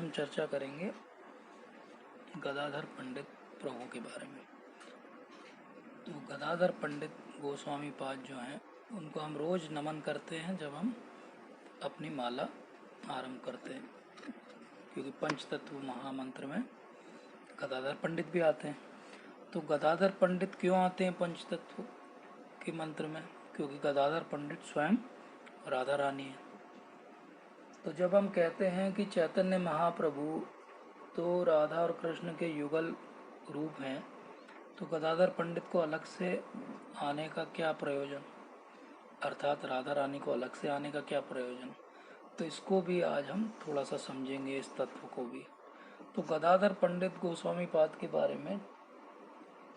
हम चर्चा करेंगे गदाधर पंडित प्रभु के बारे में। तो गदाधर पंडित गोस्वामी पाद जो हैं उनको हम रोज नमन करते हैं जब हम अपनी माला आरंभ करते हैं, क्योंकि पंचतत्व महामंत्र में गदाधर पंडित भी आते हैं। तो गदाधर पंडित क्यों आते हैं पंचतत्व के मंत्र में? क्योंकि गदाधर पंडित स्वयं राधा रानी है। तो जब हम कहते हैं कि चैतन्य महाप्रभु तो राधा और कृष्ण के युगल रूप हैं, तो गदाधर पंडित को अलग से आने का क्या प्रयोजन, अर्थात राधा रानी को अलग से आने का क्या प्रयोजन? तो इसको भी आज हम थोड़ा सा समझेंगे, इस तत्व को भी। तो गदाधर पंडित गोस्वामी पाद के बारे में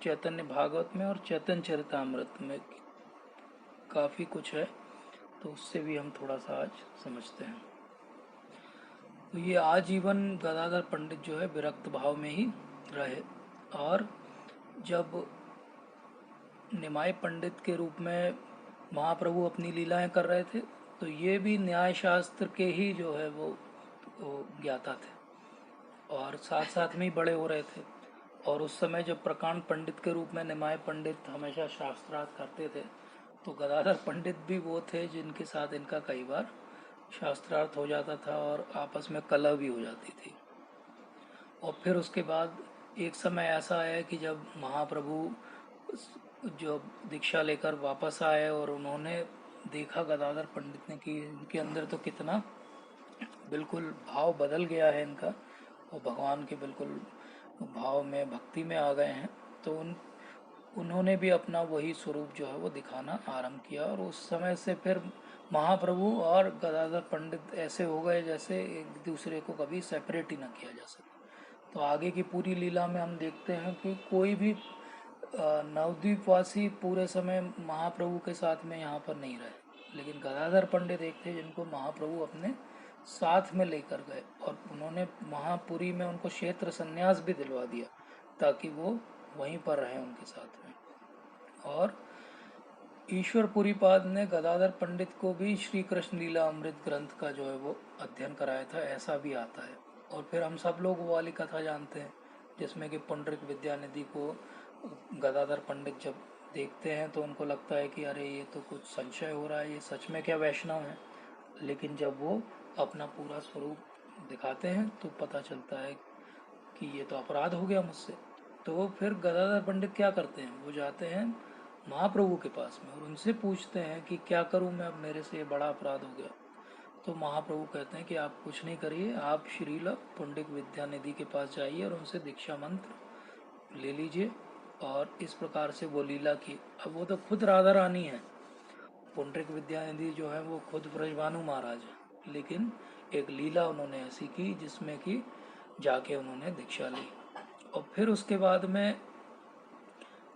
चैतन्य भागवत में और चैतन्य चरितामृत में काफ़ी कुछ है, तो उससे भी हम थोड़ा सा आज समझते हैं। तो ये आजीवन गदाधर पंडित जो है विरक्त भाव में ही रहे, और जब निमाय पंडित के रूप में महाप्रभु अपनी लीलाएं कर रहे थे, तो ये भी न्याय शास्त्र के ही जो है वो ज्ञाता थे और साथ साथ में ही बड़े हो रहे थे। और उस समय जब प्रकांड पंडित के रूप में निमाय पंडित हमेशा शास्त्रार्थ करते थे, तो गदाधर पंडित भी वो थे जिनके साथ इनका कई बार शास्त्रार्थ हो जाता था और आपस में कलह भी हो जाती थी। और फिर उसके बाद एक समय ऐसा आया कि जब महाप्रभु जो दीक्षा लेकर वापस आए और उन्होंने देखा गदाधर पंडित ने कि इनके अंदर तो कितना बिल्कुल भाव बदल गया है इनका, और भगवान के बिल्कुल भाव में भक्ति में आ गए हैं, तो उन्होंने भी अपना वही स्वरूप जो है वो दिखाना आरंभ किया। और उस समय से फिर महाप्रभु और गदाधर पंडित ऐसे हो गए जैसे एक दूसरे को कभी सेपरेट ही ना किया जा सके। तो आगे की पूरी लीला में हम देखते हैं कि कोई भी नवद्वीपवासी पूरे समय महाप्रभु के साथ में यहाँ पर नहीं रहे, लेकिन गदाधर पंडित एक थे जिनको महाप्रभु अपने साथ में लेकर गए और उन्होंने महापुरी में उनको क्षेत्र संन्यास भी दिलवा दिया ताकि वो वहीं पर रहे उनके साथ में। और ईश्वरपुरी पाद ने गदाधर पंडित को भी श्री कृष्ण लीला अमृत ग्रंथ का जो है वो अध्ययन कराया था, ऐसा भी आता है। और फिर हम सब लोग वो वाली कथा जानते हैं जिसमें कि पुंडरीक विद्यानिधि को गदाधर पंडित जब देखते हैं तो उनको लगता है कि अरे ये तो कुछ संशय हो रहा है, ये सच में क्या वैष्णव है। लेकिन जब वो अपना पूरा स्वरूप दिखाते हैं तो पता चलता है कि ये तो अपराध हो गया मुझसे। तो फिर गदाधर पंडित क्या करते हैं, वो जाते हैं महाप्रभु के पास में और उनसे पूछते हैं कि क्या करूं मैं, अब मेरे से ये बड़ा अपराध हो गया। तो महाप्रभु कहते हैं कि आप कुछ नहीं करिए, आप श्रील पुंडरीक विद्यानिधि के पास जाइए और उनसे दीक्षा मंत्र ले लीजिए। और इस प्रकार से वो लीला की। अब वो तो खुद राधा रानी है, पुंडरीक विद्यानिधि जो है वो खुद ब्रजभानु महाराज है, लेकिन एक लीला उन्होंने ऐसी की जिसमें कि जाके उन्होंने दीक्षा ली। और फिर उसके बाद में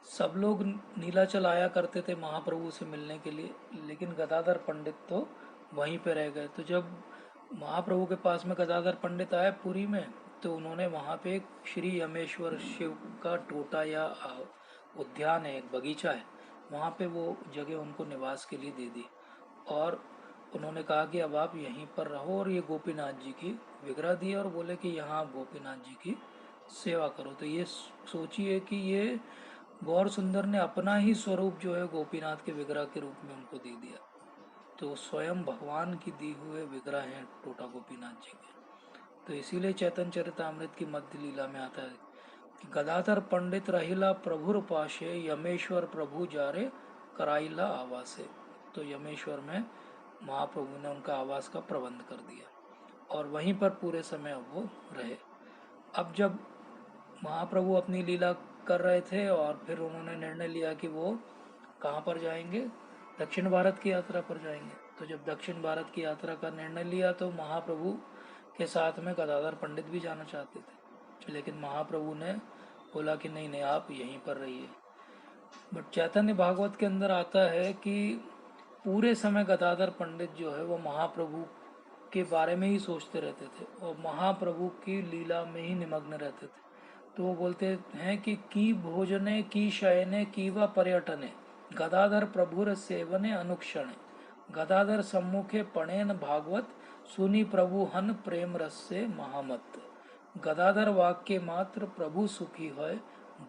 सब लोग नीलाचल आया करते थे महाप्रभु से मिलने के लिए, लेकिन गदाधर पंडित तो वहीं पे रह गए। तो जब महाप्रभु के पास में गदाधर पंडित आए पुरी में, तो उन्होंने वहाँ पे एक श्री यमेश्वर शिव का टोटा या उद्यान है, एक बगीचा है, वहाँ पे वो जगह उनको निवास के लिए दे दी। और उन्होंने कहा कि अब आप यहीं पर रहो, और ये गोपीनाथ जी की विग्रह दी और बोले कि यहाँ आप गोपीनाथ जी की सेवा करो। तो ये सोचिए कि ये गौर सुंदर ने अपना ही स्वरूप जो है गोपीनाथ के विग्रह के रूप में उनको दे दिया। तो स्वयं भगवान की दी हुए विग्रह हैं टोटा गोपीनाथ जी के। तो इसीलिए चैतन्य चरितामृत की मध्य लीला में आता है कि गदाधर पंडित रहिला प्रभुर पाशे, यमेश्वर प्रभु जारे कराइला आवासे। तो यमेश्वर में महाप्रभु ने उनका आवास का प्रबंध कर दिया और वहीं पर पूरे समय वो रहे। अब जब महाप्रभु अपनी लीला कर रहे थे और फिर उन्होंने निर्णय लिया कि वो कहाँ पर जाएंगे, दक्षिण भारत की यात्रा पर जाएंगे। तो जब दक्षिण भारत की यात्रा का निर्णय लिया तो महाप्रभु के साथ में गदाधर पंडित भी जाना चाहते थे, लेकिन महाप्रभु ने बोला कि नहीं नहीं, आप यहीं पर रहिए। बट चैतन्य भागवत के अंदर आता है कि पूरे समय गदाधर पंडित जो है वो महाप्रभु के बारे में ही सोचते रहते थे और महाप्रभु की लीला में ही निमग्न रहते थे। तो वो बोलते हैं कि की भोजने की शयने की व पर्यटने गदाधर प्रभुर सेवने अनुक्षणे, गदाधर सम्मुखे पणेन भागवत सुनी प्रभु हन प्रेम रस से महामत। गदाधर वाक्य मात्र प्रभु सुखी होय,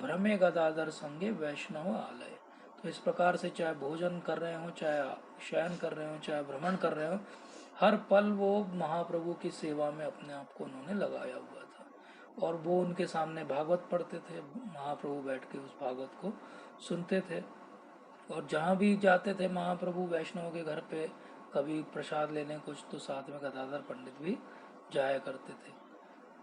भ्रमे गदाधर संगे वैष्णव आलय। तो इस प्रकार से चाहे भोजन कर रहे हो, चाहे शयन कर रहे हो, चाहे भ्रमण कर रहे हो, हर पल वो महाप्रभु की सेवा में अपने आप को उन्होंने लगाया हुआ था। और वो उनके सामने भागवत पढ़ते थे, महाप्रभु बैठ के उस भागवत को सुनते थे। और जहाँ भी जाते थे महाप्रभु वैष्णव के घर पे कभी प्रसाद लेने कुछ, तो साथ में गदाधर पंडित भी जाया करते थे।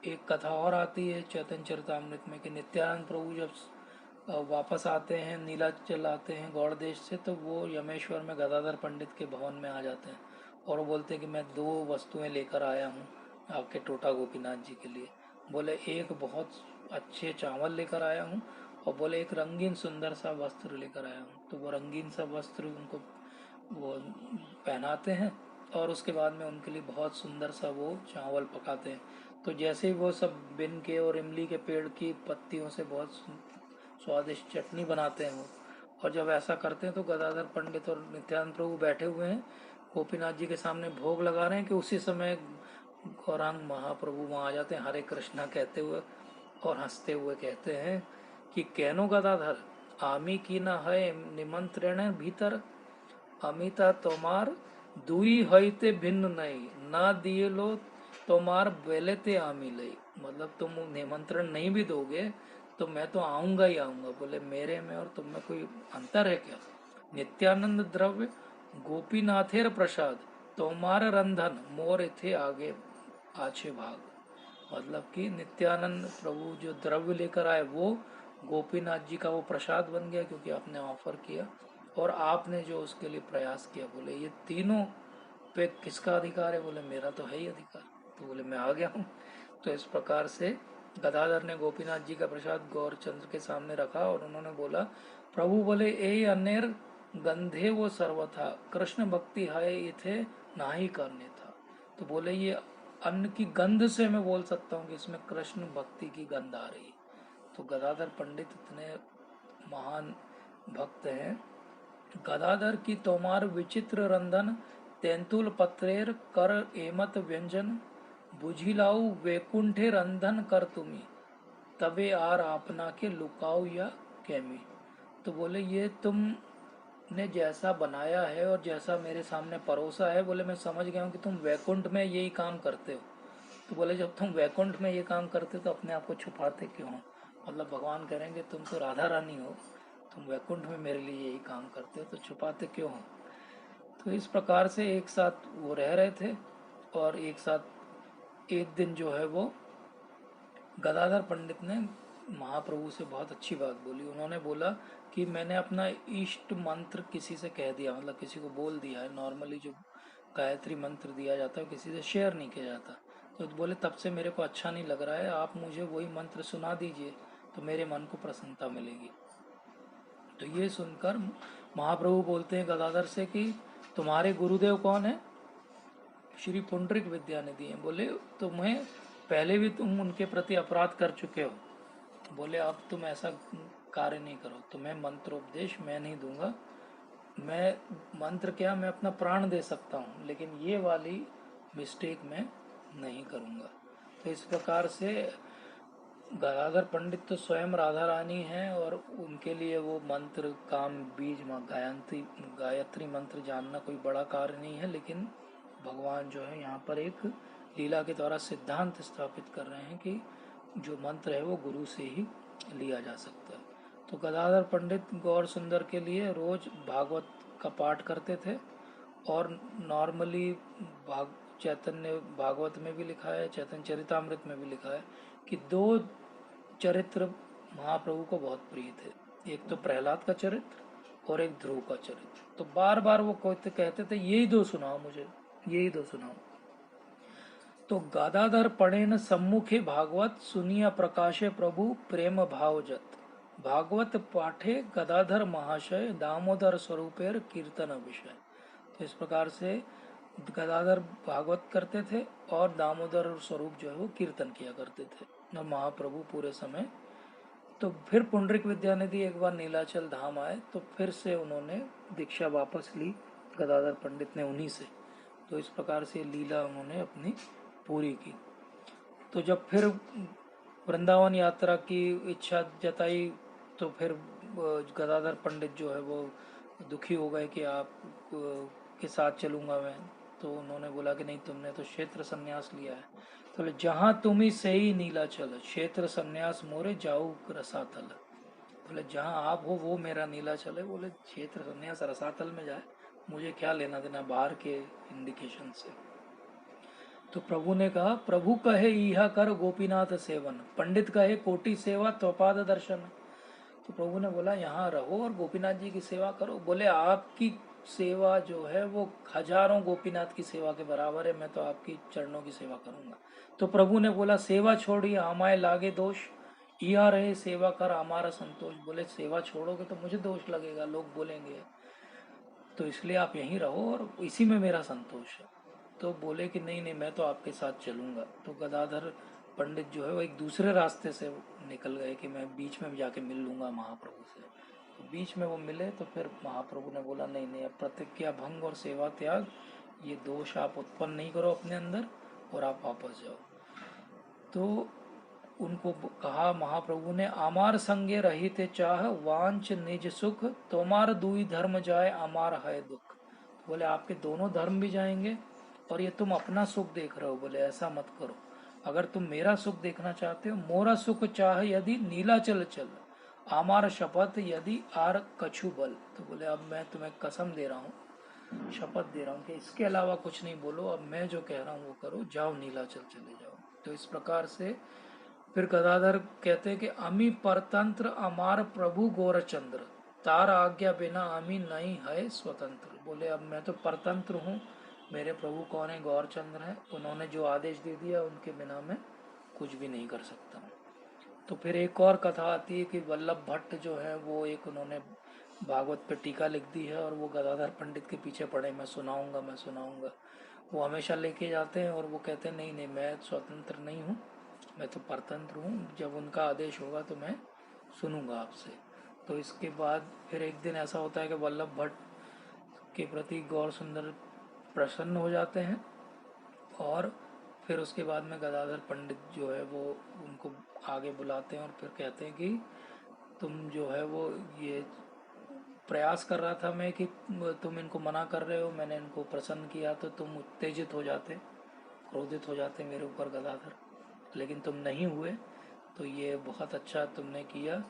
एक कथा और आती है चैतन्य चरितामृत में कि नित्यानंद प्रभु जब वापस आते हैं, नीलाचल आते हैं गौड़ देश से, तो वो यमेश्वर में गदाधर पंडित के भवन में आ जाते हैं और वो बोलते हैं कि मैं 2 वस्तुएं लेकर आया हूँ आपके टोटा गोपीनाथ जी के लिए। बोले एक बहुत अच्छे चावल लेकर आया हूँ, और बोले एक रंगीन सुंदर सा वस्त्र लेकर आया हूँ। तो वो रंगीन सा वस्त्र उनको वो पहनाते हैं और उसके बाद में उनके लिए बहुत सुंदर सा वो चावल पकाते हैं। तो जैसे ही वो सब बिन के और इमली के पेड़ की पत्तियों से बहुत स्वादिष्ट चटनी बनाते हैं वो, और जब ऐसा करते हैं तो गदाधर पंडित और नित्यानंद प्रभु बैठे हुए हैं गोपीनाथ जी के सामने भोग लगा रहे हैं कि उसी समय गौरांग महाप्रभु वहाँ आ जाते हैं हरे कृष्णा कहते हुए, और हंसते हुए कहते हैं कि कैनो गदाधर आमी की न है निमंत्रण भीतर, अमिता तोमार दुई हईते भिन्न नहीं, ना दिए लो तोमार बेलेते आमी लई। मतलब तुम निमंत्रण नहीं भी दोगे तो मैं तो आऊंगा ही आऊंगा। बोले मेरे में और तुम में कोई अंतर है क्या? नित्यानंद द्रव्य गोपीनाथेर प्रसाद, तोमार रंधन मोर इथे आगे आछे भाग। मतलब कि नित्यानंद प्रभु जो द्रव्य लेकर आए वो गोपीनाथ जी का वो प्रसाद बन गया क्योंकि आपने ऑफर किया, और आपने जो उसके लिए प्रयास किया। बोले ये तीनों पे किसका अधिकार है? बोले मेरा तो है ही अधिकार। तो बोले मैं आ गया हूँ। तो इस प्रकार से गदाधर ने गोपीनाथ जी का प्रसाद गौरचंद्र के सामने रखा और उन्होंने बोला, प्रभु बोले ए अनेर गंधे वो सर्वथा, कृष्ण भक्ति है इथे नाही करने था। तो बोले ये अन्न की गंध से मैं बोल सकता हूँ कि इसमें कृष्ण भक्ति की गंध आ रही है। तो गदाधर पंडित इतने महान भक्त हैं। गदाधर की तोमार विचित्र रंधन, तेंतुल पत्रेर कर एमत व्यंजन, बुझिलाऊ वैकुंठे रंधन कर तुम्ही, तबे आर आपना के लुकाऊ या कैमी। तो बोले ये तुमने जैसा बनाया है और जैसा मेरे सामने परोसा है, बोले मैं समझ गया हूँ कि तुम वैकुंठ में यही काम करते हो। तो बोले जब तुम वैकुंठ में ये काम करते तो अपने आप को छुपाते क्यों हो? मतलब भगवान करेंगे तुम तो राधा रानी हो, तुम वैकुंठ में मेरे लिए यही काम करते हो, तो छुपाते क्यों हो? तो इस प्रकार से एक साथ वो रह रहे थे। और एक साथ एक दिन जो है वो गदाधर पंडित ने महाप्रभु से बहुत अच्छी बात बोली। उन्होंने बोला कि मैंने अपना इष्ट मंत्र किसी से कह दिया, मतलब किसी को बोल दिया है। नॉर्मली जो गायत्री मंत्र दिया जाता है किसी से शेयर नहीं किया जाता। तो बोले तब से मेरे को अच्छा नहीं लग रहा है, आप मुझे वही मंत्र सुना दीजिए तो मेरे मन को प्रसन्नता मिलेगी। तो ये सुनकर महाप्रभु बोलते हैं गदाधर से कि तुम्हारे गुरुदेव कौन है? श्री पुंडरिक विद्यानिधि हैं। बोले तुम्हें पहले भी तुम उनके प्रति अपराध कर चुके हो। बोले अब तुम ऐसा कार्य नहीं करो, तुम्हें मंत्रोपदेश मैं नहीं दूंगा। मैं मंत्र क्या, मैं अपना प्राण दे सकता हूँ, लेकिन ये वाली मिस्टेक मैं नहीं करूँगा। तो इस प्रकार से गदाधर पंडित तो स्वयं राधा रानी हैं और उनके लिए वो मंत्र काम बीज गायत्री मंत्र जानना कोई बड़ा कार्य नहीं है। लेकिन भगवान जो है यहाँ पर एक लीला के द्वारा सिद्धांत स्थापित कर रहे हैं कि जो मंत्र है वो गुरु से ही लिया जा सकता है। तो गदाधर पंडित गौर सुंदर के लिए रोज भागवत का पाठ करते थे। और नॉर्मली चैतन्य भागवत में भी लिखा है, चैतन्य चरितामृत में भी लिखा है कि 2 चरित्र महाप्रभु को बहुत प्रिय थे। एक तो प्रहलाद का चरित्र और एक ध्रुव का चरित्र। तो बार बार वो कहते थे यही 2 सुनाओ मुझे, यही 2 सुनाओ। तो गदाधर पढ़े न सम्मुखे भागवत, सुनिया प्रकाशे प्रभु प्रेम भाव जत, भागवत पाठे गदाधर महाशय, दामोदर स्वरूपेर कीर्तन विषय। तो इस प्रकार से गदाधर भागवत करते थे और दामोदर स्वरूप जो है वो कीर्तन किया करते थे और महाप्रभु पूरे समय। तो फिर पुंडरिक विद्यानिधि एक बार नीलाचल धाम आए तो फिर से उन्होंने दीक्षा वापस ली गदाधर पंडित ने उन्हीं से। तो इस प्रकार से लीला उन्होंने अपनी पूरी की। तो जब फिर वृंदावन यात्रा की इच्छा जताई तो फिर गदाधर पंडित जो है वो दुखी हो गए कि आप के साथ चलूंगा मैं। तो उन्होंने बोला कि नहीं, तुमने तो क्षेत्र संन्यास लिया है। तो बोले, जहाँ तुम ही सही नीलाचल, क्षेत्र संन्यास मोरे जाऊ रसातल। बोले, जहाँ आप हो वो मेरा नीलाचल है। बोले, क्षेत्र संन्यास रसातल में जाए, मुझे क्या लेना देना बाहर के इंडिकेशन से। तो प्रभु ने कहा, प्रभु कहे इहा कर गोपीनाथ सेवन, पंडित कहे कोटि सेवा त्वपाद दर्शन। तो प्रभु ने बोला, यहाँ रहो और गोपीनाथ जी की सेवा करो। बोले, आपकी सेवा जो है वो हजारों गोपीनाथ की सेवा के बराबर है, मैं तो आपकी चरणों की सेवा करूंगा। तो प्रभु ने बोला, सेवा छोड़ी हमारे लागे दोष, यह रहे सेवा कर हमारा संतोष। बोले, सेवा छोड़ोगे तो मुझे दोष लगेगा, लोग बोलेंगे, तो इसलिए आप यहीं रहो और इसी में मेरा संतोष है। तो बोले कि नहीं नहीं, मैं तो आपके साथ चलूंगा। तो गदाधर पंडित जो है वो एक दूसरे रास्ते से निकल गए कि मैं बीच में जाके मिल लूंगा महाप्रभु से। तो बीच में वो मिले तो फिर महाप्रभु ने बोला, नहीं नहीं, अब प्रतिज्ञा भंग और सेवा त्याग, ये दोष आप उत्पन्न नहीं करो अपने अंदर और आप वापस जाओ। तो उनको कहा महाप्रभु ने, आमार संगे रहिते चाह वांच निज सुख, तोमार दुई धर्म जाए अमार है दुख। बोले, आपके दोनों धर्म भी जाएंगे और ये तुम अपना सुख देख रहे हो। बोले, ऐसा मत करो, अगर तुम मेरा सुख देखना चाहते हो, मोरा सुख चाह यदि नीलाचल चल, आमार शपथ यदि आर कछु बल। तो बोले, अब मैं तुम्हें कसम दे रहा हूँ, शपथ दे रहा हूँ कि इसके अलावा कुछ नहीं बोलो, अब मैं जो कह रहा हूँ वो करो, जाओ नीलाचल चले जाओ। तो इस प्रकार से फिर गदाधर कहते हैं कि अमी परतंत्र अमार प्रभु गौरचंद्र, तार आज्ञा बिना अमी नहीं है स्वतंत्र। बोले, अब मैं तो परतंत्र हूँ, मेरे प्रभु कौन है, गौरचंद्र है, उन्होंने जो आदेश दे दिया उनके बिना मैं कुछ भी नहीं कर सकता। तो फिर एक और कथा आती है कि वल्लभ भट्ट जो है वो एक उन्होंने भागवत पे टीका लिख दी है और वो गदाधर पंडित के पीछे पड़े, मैं सुनाऊंगा मैं सुनाऊंगा। वो हमेशा लेके जाते हैं और वो कहते हैं, नहीं नहीं, मैं स्वतंत्र नहीं हूँ, मैं तो परतंत्र हूँ, जब उनका आदेश होगा तो मैं सुनूंगा आपसे। तो इसके बाद फिर एक दिन ऐसा होता है कि वल्लभ भट्ट के प्रति गौर सुंदर प्रसन्न हो जाते हैं और फिर उसके बाद में गदाधर पंडित जो है वो उनको आगे बुलाते हैं और फिर कहते हैं कि तुम जो है वो ये प्रयास कर रहा था मैं कि तुम इनको मना कर रहे हो, मैंने इनको प्रसन्न किया तो तुम उत्तेजित हो जाते, क्रोधित हो जाते मेरे ऊपर गदाधर, लेकिन तुम नहीं हुए, तो ये बहुत अच्छा तुमने किया।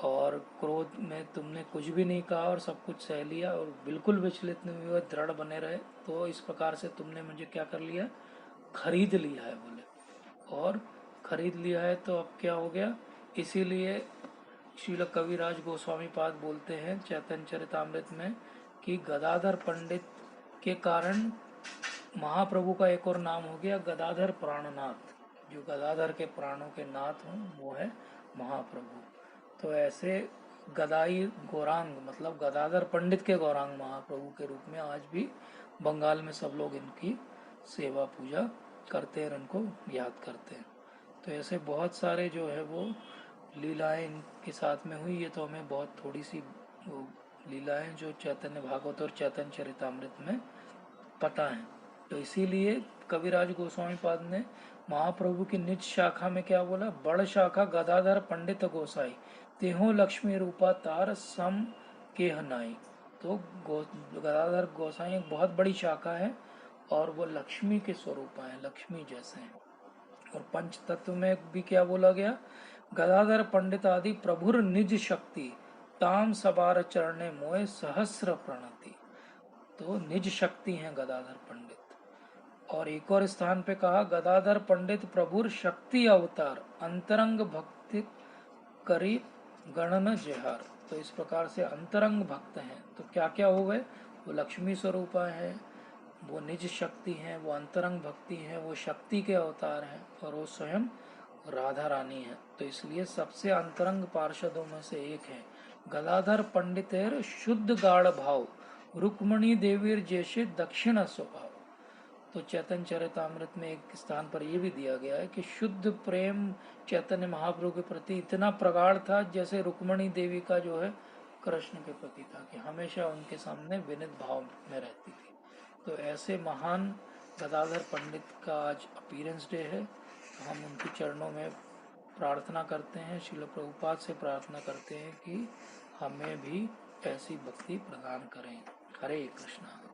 और क्रोध में तुमने कुछ भी नहीं कहा और सब कुछ सह लिया और बिल्कुल विचलित नहीं हुए, दृढ़ बने रहे। तो इस प्रकार से तुमने मुझे क्या कर लिया, खरीद लिया है। बोले, और खरीद लिया है तो अब क्या हो गया। इसीलिए श्रील कविराज गोस्वामी पाद बोलते हैं चैतन्य चरितामृत में कि गदाधर पंडित के कारण महाप्रभु का एक और नाम हो गया गदाधर प्राणनाथ। जो गदाधर के प्राणों के नाथ हों वो है महाप्रभु। तो ऐसे गदाई गौरांग, मतलब गदाधर पंडित के गौरांग महाप्रभु के रूप में आज भी बंगाल में सब लोग इनकी सेवा पूजा करते हैं, इनको याद करते हैं। तो ऐसे बहुत सारे जो है वो लीलाएं इनके साथ में हुई। ये तो हमें बहुत थोड़ी सी वो लीलाएं जो चैतन्य भागवत और चैतन्य चरितामृत में पता है। तो इसीलिए कविराज गोस्वामी पाद ने महाप्रभु की निज शाखा में क्या बोला, बड़ शाखा गदाधर पंडित गोसाई, तेहो लक्ष्मी रूपा तार सम के हनाई। तो गदाधर गोसाई एक बहुत बड़ी शाखा है और वो लक्ष्मी के स्वरूप है, लक्ष्मी जैसे हैं। और पंच तत्व में भी क्या बोला गया, गदाधर पंडित आदि प्रभुर निज शक्ति, ताम सबार चरणे मोए सहस्र प्रणति। तो निज शक्ति हैं गदाधर पंडित। और एक और स्थान पे कहा, गदाधर पंडित प्रभुर शक्ति अवतार, अंतरंग भक्ति करी गणन जेहार। तो इस प्रकार से अंतरंग भक्त हैं। तो क्या क्या हो गए, वो लक्ष्मी स्वरूपा है, वो निज शक्ति हैं, वो अंतरंग भक्ति हैं, वो शक्ति के अवतार हैं और वो स्वयं राधा रानी है। तो इसलिए सबसे अंतरंग पार्षदों में से एक है गदाधर पंडितेर शुद्ध गाढ़ भाव, रुक्मणी देवीर जैसे दक्षिण स्वभाव। तो चैतन्य चरितामृत में एक स्थान पर यह भी दिया गया है कि शुद्ध प्रेम चैतन्य महाप्रभु के प्रति इतना प्रगाढ़ था जैसे रुक्मणी देवी का जो है कृष्ण के प्रति था, कि हमेशा उनके सामने विनित भाव में रहती थी। तो ऐसे महान गदाधर पंडित का आज अपीयरेंस डे है। तो हम उनके चरणों में प्रार्थना करते हैं, श्रील प्रभुपाद से प्रार्थना करते हैं कि हमें भी ऐसी भक्ति प्रदान करें। हरे कृष्णा।